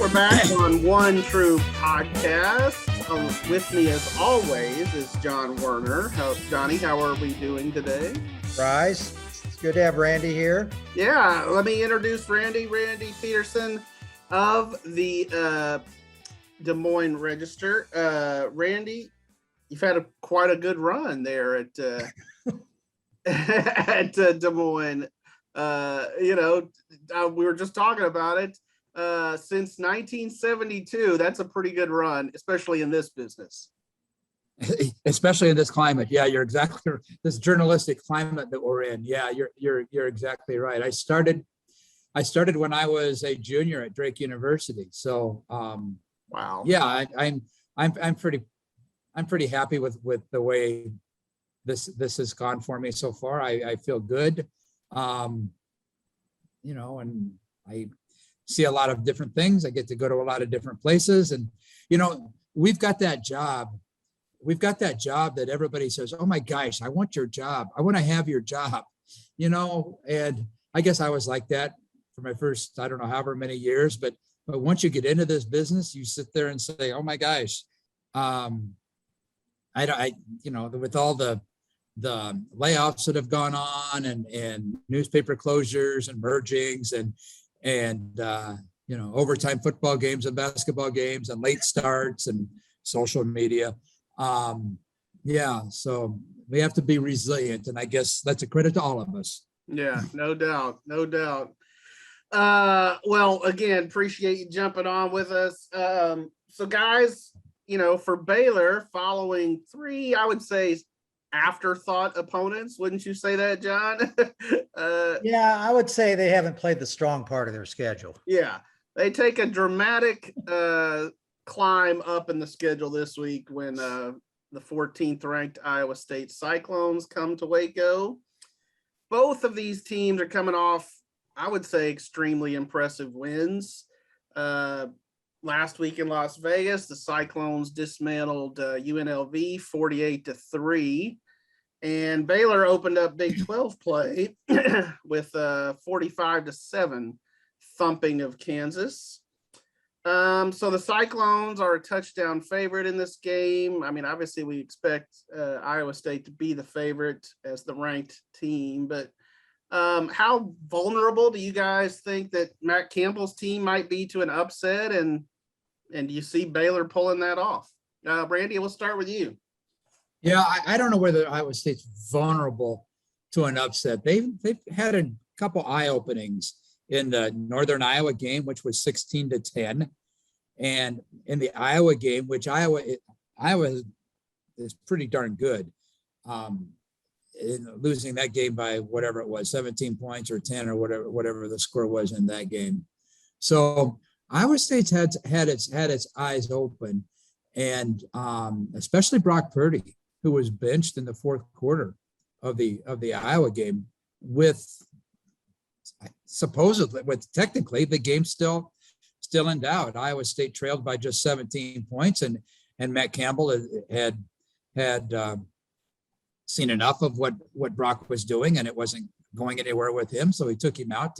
We're back on One True Podcast. With me, as always, is John Werner. Johnny, how are we doing today? Bryce, it's good to have Randy here. Yeah, let me introduce Randy Peterson of the Des Moines Register. Randy, you've had quite a good run there at at Des Moines. We were just talking about it. Since 1972, that's a pretty good run, especially in this business. Especially in this climate. Yeah, you're exactly this journalistic climate that we're in. Yeah, you're exactly right. I started when I was a junior at Drake University. So wow. Yeah, I'm pretty happy with the way this has gone for me so far. I feel good. And I see a lot of different things. I get to go to a lot of different places, and we've got that job that everybody says, oh my gosh, I want your job. I want to have your job, and I guess I was like that for my first, I don't know, however many years, but once you get into this business, you sit there and say, oh my gosh, with all the layoffs that have gone on and newspaper closures and mergings and overtime football games and basketball games and late starts and social media. So we have to be resilient, and I guess that's a credit to all of us. Yeah, no doubt. Well, again, appreciate you jumping on with us. So guys, for Baylor, following three, I would say, afterthought opponents, wouldn't you say that, John? Yeah, I would say they haven't played the strong part of their schedule. Yeah, they take a dramatic climb up in the schedule this week when the 14th ranked Iowa State Cyclones come to Waco. Both of these teams are coming off, I would say, extremely impressive wins. Last week in Las Vegas, the Cyclones dismantled UNLV 48-3, and Baylor opened up Big 12 play with 45-7 thumping of Kansas. So the Cyclones are a touchdown favorite in this game. I mean, obviously we expect Iowa State to be the favorite as the ranked team, but how vulnerable do you guys think that Matt Campbell's team might be to an upset, and do you see Baylor pulling that off? Randy, we'll start with you. Yeah, I don't know whether Iowa State's vulnerable to an upset. They've had a couple eye openings in the Northern Iowa game, which was 16-10, and in the Iowa game, which Iowa is pretty darn good. In losing that game by whatever it was, 17 points or 10 or whatever the score was in that game. So Iowa State's had its eyes open, and especially Brock Purdy, who was benched in the fourth quarter of the Iowa game with technically the game still in doubt. Iowa State trailed by just 17 points, and Matt Campbell had seen enough of what Brock was doing, and it wasn't going anywhere with him. So he took him out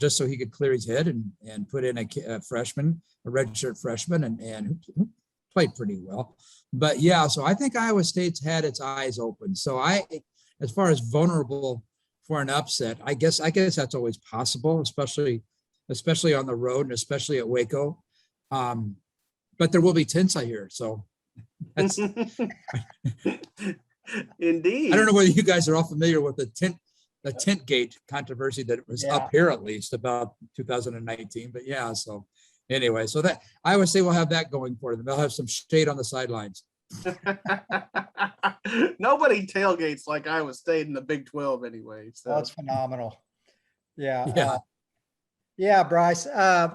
just so he could clear his head and put in a freshman, a redshirt freshman, and who played pretty well. But yeah, so I think Iowa State's had its eyes open. So as far as vulnerable for an upset, I guess that's always possible, especially on the road and especially at Waco. But there will be tents, I hear. So that's indeed. I don't know whether you guys are all familiar with the tent gate controversy that was up here, at least about 2019. But yeah, so anyway, so that Iowa State will have that going for them. They'll have some shade on the sidelines. Nobody tailgates like Iowa State in the Big 12 anyway. So that's phenomenal. Yeah. Bryce. I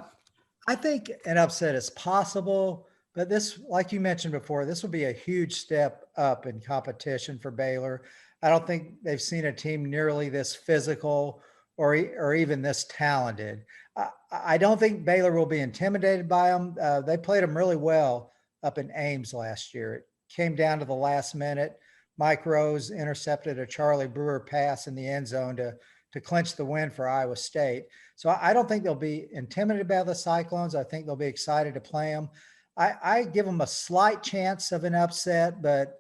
think an upset is possible, but this, like you mentioned before, this will be a huge step up in competition for Baylor. I don't think they've seen a team nearly this physical or even this talented. I don't think Baylor will be intimidated by them. They played them really well up in Ames last year. It came down to the last minute. Mike Rose intercepted a Charlie Brewer pass in the end zone to to clinch the win for Iowa State. So I don't think they'll be intimidated by the Cyclones. I think they'll be excited to play them. I give them a slight chance of an upset, but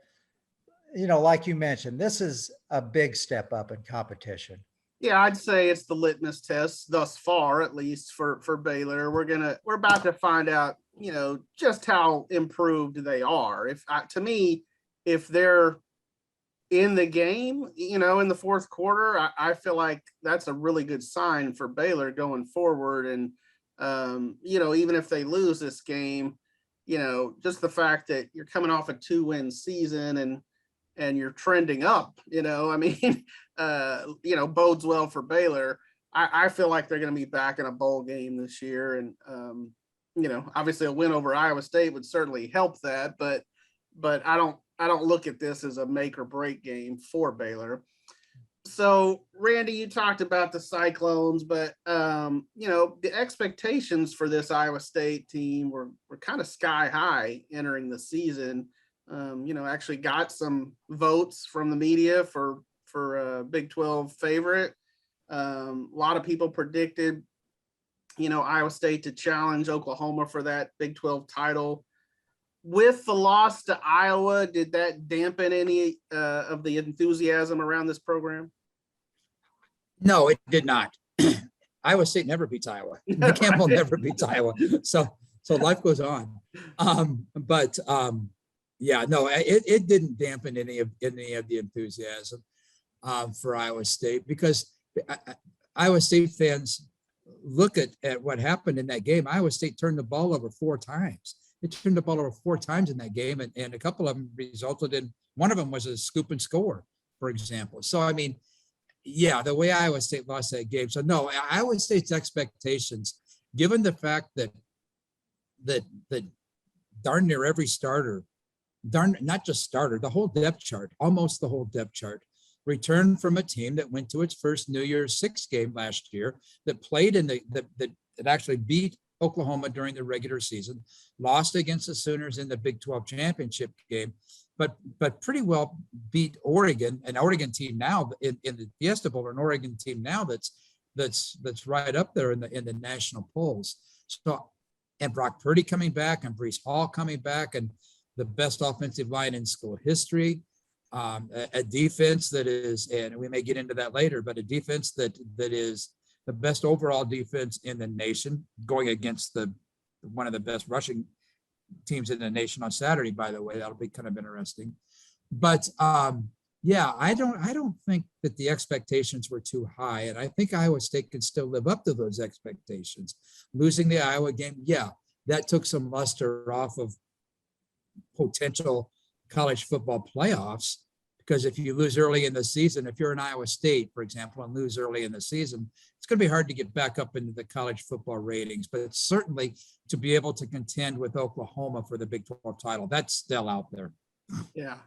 like you mentioned, this is a big step up in competition. Yeah, I'd say it's the litmus test thus far, at least for Baylor. We're about to find out, just how improved they are. To me, if they're in the game, in the fourth quarter, I feel like that's a really good sign for Baylor going forward. And, even if they lose this game, just the fact that you're coming off a 2-win season and you're trending up, bodes well for Baylor. I feel like they're going to be back in a bowl game this year. And, obviously a win over Iowa State would certainly help that, but I don't look at this as a make or break game for Baylor. So Randy, you talked about the Cyclones, but the expectations for this Iowa State team were kind of sky high entering the season. Actually got some votes from the media for a Big 12 favorite. A lot of people predicted, Iowa State to challenge Oklahoma for that Big 12 title. With the loss to Iowa, did that dampen any of the enthusiasm around this program? No, it did not. Iowa State never beats Iowa. Matt Campbell never beats Iowa. So life goes on. Yeah, no, it didn't dampen any of the enthusiasm for Iowa State, because Iowa State fans look at what happened in that game. Iowa State turned the ball over 4 times. It turned the ball over 4 times in that game, and a couple of them resulted in, one of them was a scoop and score, for example. So, yeah, the way Iowa State lost that game. So, no, Iowa State's expectations, given the fact that darn near every starter, not just starter, the whole depth chart, almost the whole depth chart, returned from a team that went to its first New Year's Six game last year, that played that actually beat Oklahoma during the regular season, lost against the Sooners in the Big 12 championship game, but pretty well beat Oregon, an Oregon team now in the Fiesta Bowl, an Oregon team now that's right up there in the national polls. So, and Brock Purdy coming back, and Breece Hall coming back, and the best offensive line in school history, a defense that is, and we may get into that later, but a defense that is the best overall defense in the nation, going against one of the best rushing teams in the nation on Saturday, by the way. That'll be kind of interesting. But yeah, I don't think that the expectations were too high, and I think Iowa State can still live up to those expectations. Losing the Iowa game, yeah, that took some luster off of potential college football playoffs, because if you lose early in the season, if you're in Iowa State, for example, and lose early in the season, it's going to be hard to get back up into the college football ratings. But it's certainly to be able to contend with Oklahoma for the Big 12 title, that's still out there. Yeah.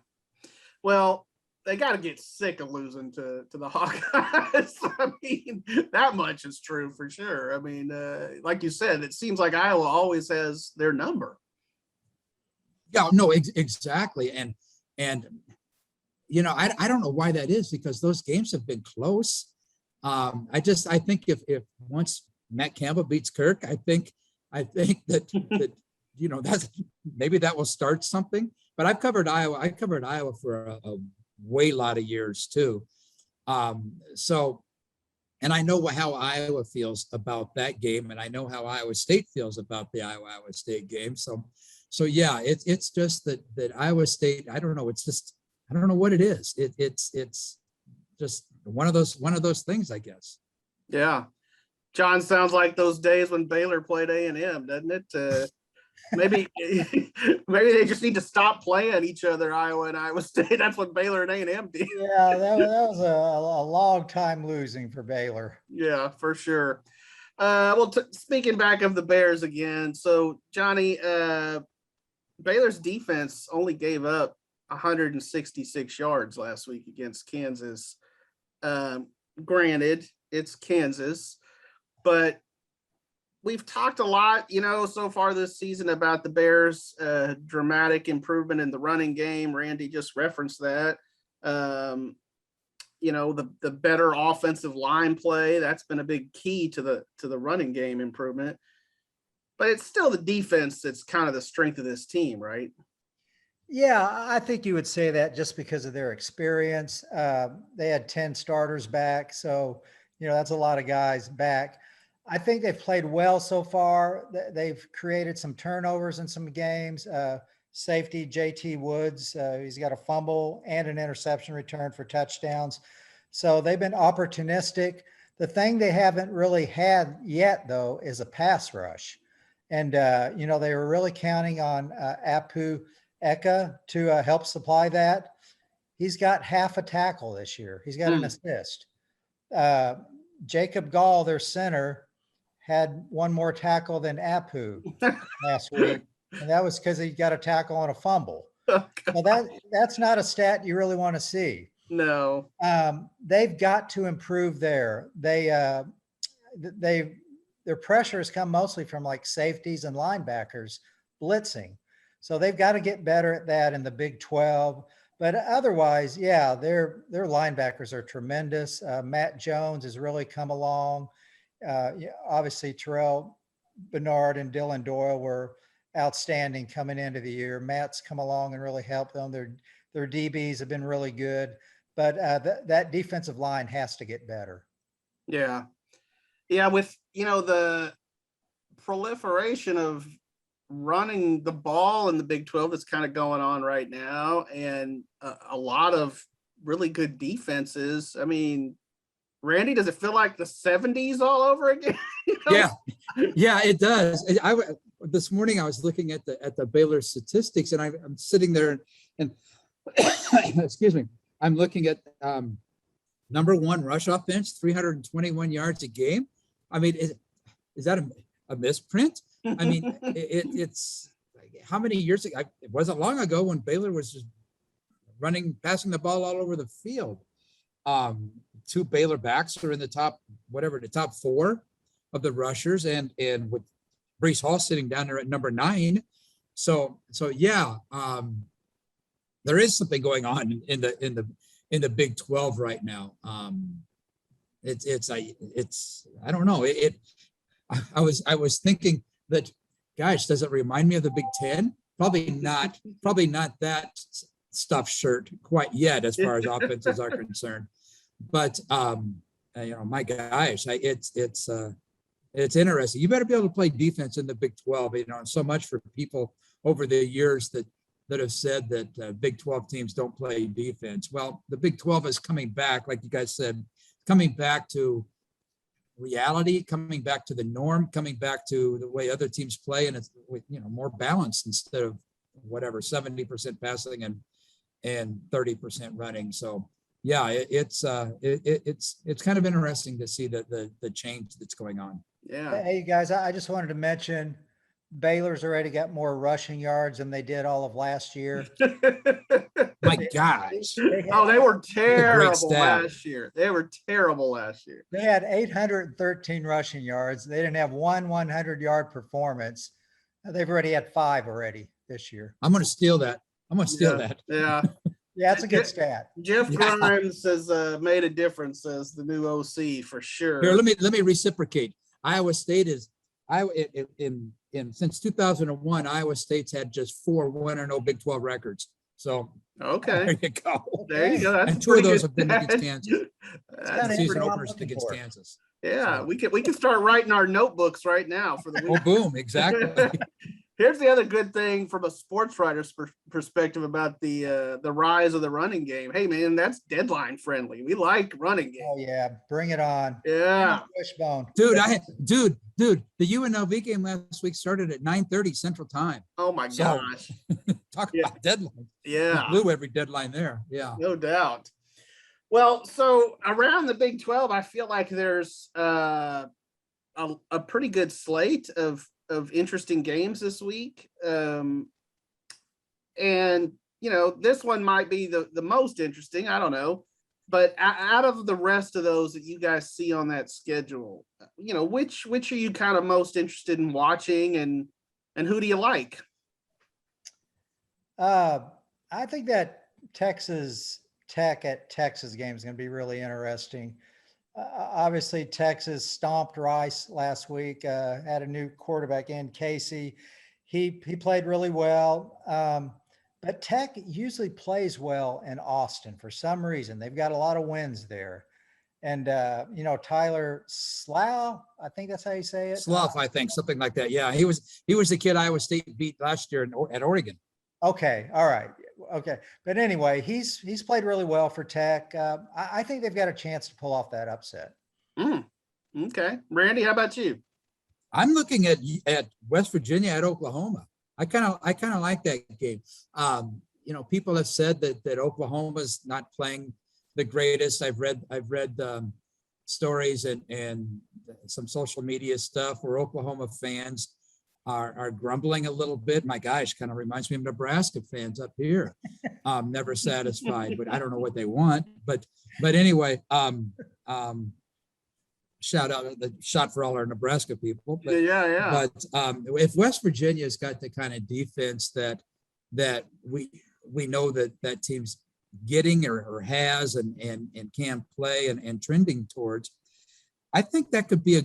Well, they got to get sick of losing to the Hawkeyes. That much is true for sure. Like you said, it seems like Iowa always has their number. Yeah, no, exactly. And I don't know why that is, because those games have been close. I think if once Matt Campbell beats Kirk, I think that that's, maybe that will start something. But I've covered Iowa for a way lot of years too. So, and I know how Iowa feels about that game, and I know how Iowa State feels about the Iowa State game. So yeah, it's just that Iowa State, I don't know. It's just, I don't know what it is. It's just one of those things, I guess. Yeah. John, sounds like those days when Baylor played A&M, doesn't it? Maybe they just need to stop playing each other, Iowa and Iowa State. That's what Baylor and A&M did. Yeah, that was a long time losing for Baylor. Yeah, for sure. Well, speaking back of the Bears again, so Johnny, Baylor's defense only gave up 166 yards last week against Kansas. Granted, it's Kansas, but we've talked a lot, so far this season about the Bears' dramatic improvement in the running game. Randy just referenced that. the better offensive line play. That's been a big key to the running game improvement. But it's still the defense that's kind of the strength of this team, right? Yeah, I think you would say that just because of their experience. They had 10 starters back, so that's a lot of guys back. I think they've played well so far. They've created some turnovers in some games. Safety JT Woods, he's got a fumble and an interception return for touchdowns. So they've been opportunistic. The thing they haven't really had yet, though, is a pass rush. And, they were really counting on Apu Eka to help supply that. He's got half a tackle this year. He's got an assist. Jacob Gall, their center, had one more tackle than Apu last week. And that was because he got a tackle on a fumble. Well, that's not a stat you really want to see. No. They've got to improve there. Their pressure has come mostly from like safeties and linebackers blitzing. So they've got to get better at that in the Big 12. But otherwise, yeah, their linebackers are tremendous. Matt Jones has really come along. Obviously, Terrell Bernard and Dylan Doyle were outstanding coming into the year. Matt's come along and really helped them. Their DBs have been really good. But that defensive line has to get better. Yeah. Yeah, with, the proliferation of running the ball in the Big 12 that's kind of going on right now, and a lot of really good defenses. I mean, Randy, does it feel like the 70s all over again? Yeah, it does. This morning I was looking at the Baylor statistics, and I'm sitting there and excuse me, I'm looking at number one rush offense, 321 yards a game. I mean, is that a misprint? I mean, it's how many years ago? It wasn't long ago when Baylor was just passing the ball all over the field. Two Baylor backs are in the top four of the rushers, and with Breece Hall sitting down there at number 9. So yeah, there is something going on in the Big 12 right now. It's I don't know. I was thinking that, gosh, does it remind me of the Big 10? Probably not that stuffed shirt quite yet as far as offenses are concerned. But my gosh, it's interesting. You better be able to play defense in the Big 12. And so much for people over the years that have said that Big 12 teams don't play defense. Well, the Big 12 is coming back, like you guys said, coming back to reality, coming back to the norm, coming back to the way other teams play, and it's more balanced instead of whatever 70% passing and 30% running. So yeah, it's kind of interesting to see the change that's going on. Yeah. Hey guys, I just wanted to mention Baylor's already got more rushing yards than they did all of last year. My gosh. They were terrible last year. They were terrible last year. They had 813 rushing yards. They didn't have one 100-yard performance. They've already had 5 already this year. I'm going to steal that. Yeah. Yeah, that's a good stat. Jeff Grimes has made a difference as the new OC for sure. Here, let me reciprocate. Iowa State is since 2001, Iowa State's had just 4 1-0 Big 12 records. So okay, there you go. There you go. That's and 2 of those have been against Kansas. That's Season openers against Kansas. Yeah, so. we can start writing our notebooks right now for the week. Oh, boom! Exactly. Here's the other good thing from a sports writer's perspective about the rise of the running game. Hey man, that's deadline friendly. We like running game. Oh yeah, bring it on. Yeah, Wishbone. Dude, the UNLV game last week started at 9:30 Central Time. Oh my gosh. Talk about deadline. Yeah. We blew every deadline there. Yeah. No doubt. Well, so around the Big 12, I feel like there's a pretty good slate of interesting games this week. And this one might be the most interesting. I don't know. But out of the rest of those that you guys see on that schedule, which are you kind of most interested in watching, and who do you like? I think that Texas Tech at Texas game is going to be really interesting. Obviously, Texas stomped Rice last week, had a new quarterback in, Casey. He played really well. But Tech usually plays well in Austin for some reason. They've got a lot of wins there. And, Tyler Slough, I think that's how you say it. Slough, I think, something like that. Yeah, he was the kid Iowa State beat last year at Oregon. Okay. All right. Okay. But anyway, he's played really well for Tech. I think they've got a chance to pull off that upset. Okay. Randy, how about you? I'm looking at West Virginia at Oklahoma. I kind of like that game. People have said that Oklahoma's not playing the greatest. I've read stories and some social media stuff where Oklahoma fans are grumbling a little bit. My gosh, kind of reminds me of Nebraska fans up here. Never satisfied, but I don't know what they want. But anyway, shot for all our Nebraska people. But, yeah. But if West Virginia's got the kind of defense that we know that team's getting or has and can play and trending towards, I think that could be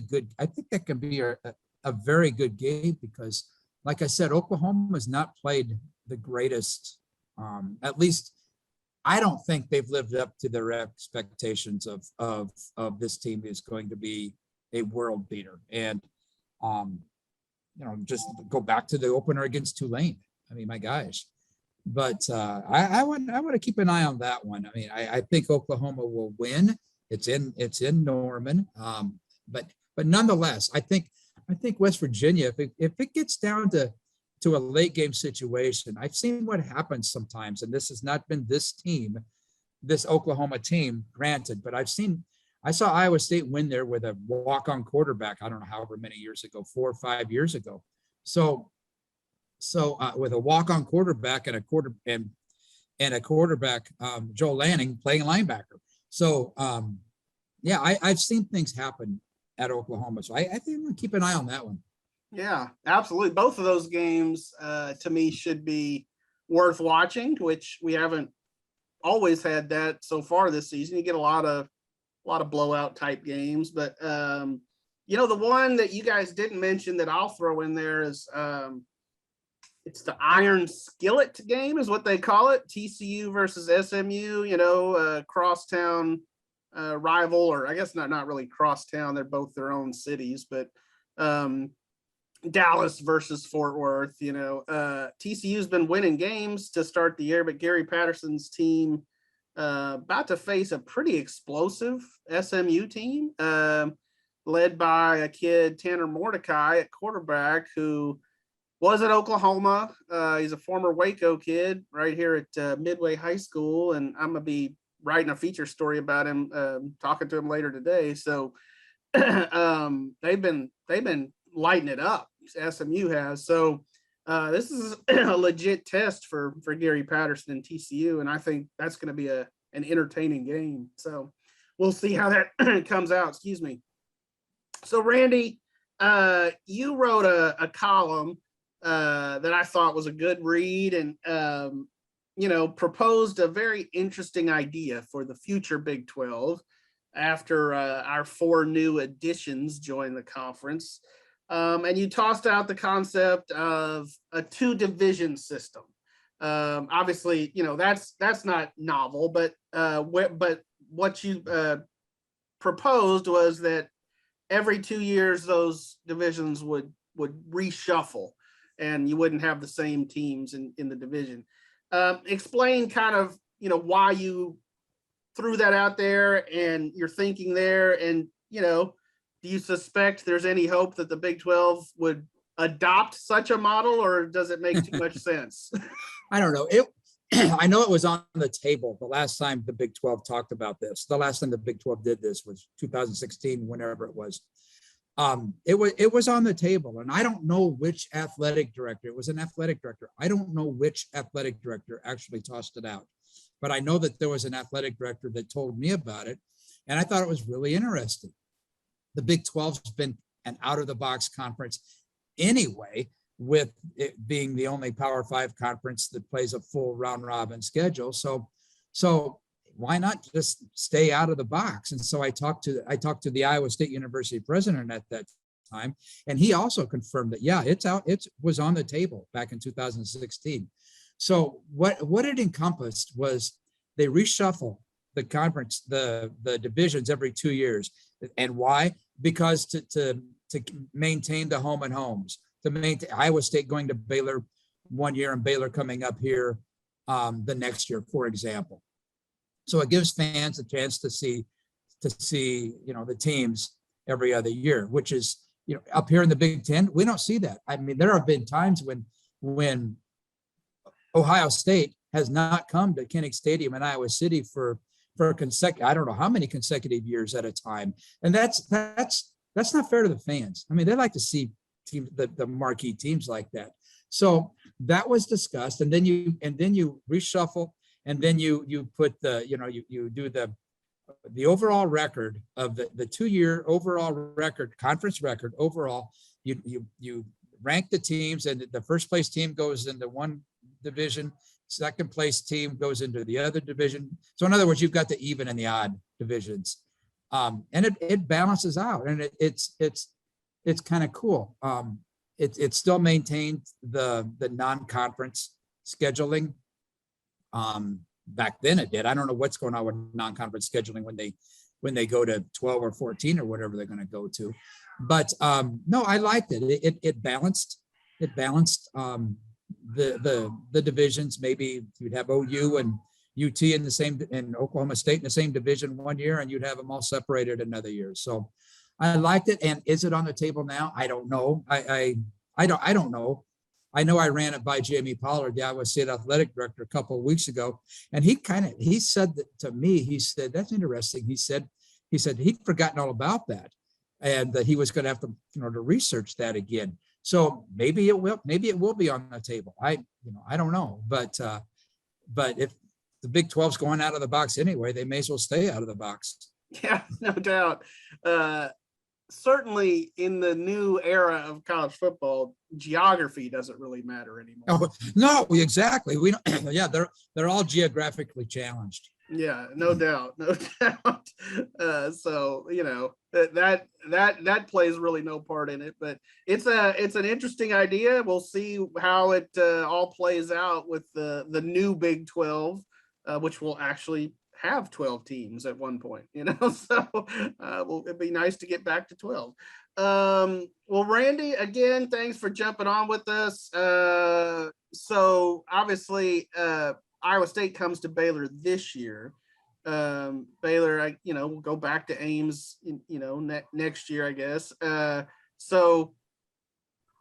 a very good game because, like I said, Oklahoma has not played the greatest. At least I don't think they've lived up to their expectations of this team is going to be a world beater. And just go back to the opener against Tulane. I mean, my gosh. But I want to keep an eye on that one. I mean, I think Oklahoma will win. It's in Norman. But nonetheless, I think West Virginia, if it gets down to a late game situation, I've seen what happens sometimes, and this has not been this Oklahoma team, granted, but I saw Iowa State win there with a walk-on quarterback. I don't know however many years ago, 4 or 5 years ago. So with a walk-on quarterback and a quarterback, Joe Lanning playing linebacker. So I've seen things happen at Oklahoma. So I think I'm gonna keep an eye on that one. Yeah, absolutely. Both of those games to me should be worth watching, which we haven't always had that so far this season. You get a lot of blowout type games, but the one that you guys didn't mention that I'll throw in there is it's the Iron Skillet game is what they call it. TCU versus SMU, crosstown rival, or I guess not really crosstown. They're both their own cities, but Dallas versus Fort Worth, TCU's been winning games to start the year, but Gary Patterson's team about to face a pretty explosive SMU team led by a kid, Tanner Mordecai at quarterback, who was at Oklahoma. He's a former Waco kid right here at Midway High School, and I'm gonna be writing a feature story about him, talking to him later today. So they've been lighting it up. SMU has. So this is a legit test for Gary Patterson and TCU, and I think that's going to be an entertaining game. So we'll see how that comes out. Excuse me. So Randy, you wrote a column that I thought was a good read, and proposed a very interesting idea for the future Big 12 after our 4 new additions join the conference. And you tossed out the concept of a 2-division system. Obviously, that's not novel, but what you proposed was that every 2 years those divisions would reshuffle, and you wouldn't have the same teams in the division. Explain kind of why you threw that out there and your thinking there, and do you suspect there's any hope that the Big 12 would adopt such a model, or does it make too much sense? I don't know. I know it was on the table the last time the Big 12 talked about this. The last time the Big 12 did this was 2016, whenever it was. It was on the table, and I don't know which athletic director. It was an athletic director. I don't know which athletic director actually tossed it out, but I know that there was an athletic director that told me about it, and I thought it was really interesting. The Big 12's been an out-of-the-box conference anyway, with it being the only Power 5 conference that plays a full round-robin schedule. So why not just stay out of the box? And so I talked to the Iowa State University president at that time, and he also confirmed that, yeah, it's out. It was on the table back in 2016. So what it encompassed was they reshuffle the conference, the divisions every 2 years. And why? Because to maintain the home and homes, to maintain Iowa State going to Baylor one year and Baylor coming up here the next year, for example. So it gives fans a chance to see, the teams every other year, which is, up here in the Big Ten, we don't see that. I mean, there have been times when Ohio State has not come to Kinnick Stadium in Iowa City for I don't know how many consecutive years at a time. And that's not fair to the fans. I mean, they like to see the marquee teams like that. So that was discussed, and then you reshuffle, and then you put you do the overall record of the 2-year overall record, conference record overall. You rank the teams, and the first place team goes into one division, second place team goes into the other division. So in other words, you've got the even and the odd divisions, and it balances out, and it's kind of cool. It still maintained the non-conference scheduling. Back then it did. I don't know what's going on with non-conference scheduling when they go to 12 or 14 or whatever they're going to go to. But no, I liked it. It balanced the divisions. Maybe you'd have OU and UT in the same, and Oklahoma State in the same division one year, and you'd have them all separated another year. So I liked it. And is it on the table now? I don't know. I don't know. I know I ran it by Jamie Pollard, the Iowa State athletic director, a couple of weeks ago, and he said that to me. He said, that's interesting. He said he'd forgotten all about that, and that he was going to have to to research that again. So maybe it will be on the table. I don't know, but if the Big 12's going out of the box anyway, they may as well stay out of the box. Yeah, no doubt. Certainly in the new era of college football, geography doesn't really matter anymore. Oh, no, exactly. We don't. Yeah, they're all geographically challenged. Yeah, no doubt, no doubt. So that plays really no part in it, but it's an interesting idea. We'll see how it all plays out with the new Big 12, which will actually have 12 teams at one point, so it'd be nice to get back to 12. Well, Randy, again, thanks for jumping on with us. So obviously Iowa State comes to Baylor this year. Baylor, will go back to Ames, next year, I guess. So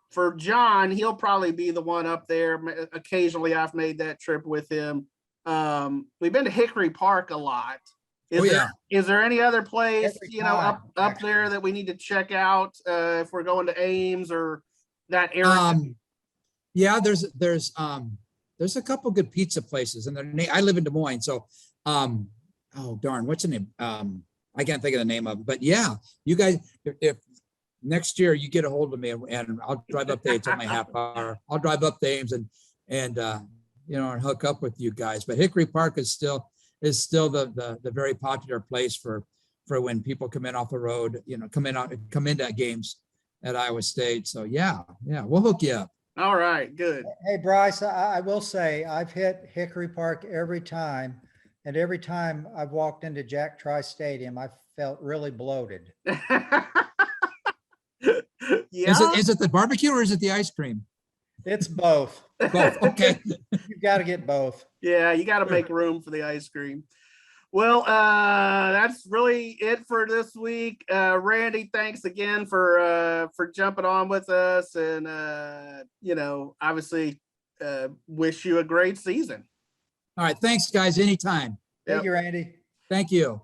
for John, he'll probably be the one up there. Occasionally I've made that trip with him. We've been to Hickory Park a lot. Is there any other place, up there that we need to check out if we're going to Ames or that area? Yeah, there's a couple good pizza places, and I live in Des Moines, so oh darn, what's the name? I can't think of the name of it, but yeah, you guys, if next year you get a hold of me, and I'll drive up there. It's only half hour. I'll drive up to Ames and hook up with you guys. But Hickory Park is still the very popular place for when people come in off the road, come into games at Iowa State. So yeah, we'll hook you up. All right, good. Hey, Bryce, I will say I've hit Hickory Park every time, and every time I've walked into Jack Trice Stadium, I felt really bloated. Yeah. Is it the barbecue or is it the ice cream? It's both. Both. Okay. You've got to get both. Yeah, you got to make room for the ice cream. Well, that's really it for this week. Randy, thanks again for jumping on with us, and obviously wish you a great season. All right, thanks guys. Anytime. Thank you, Randy. Thank you.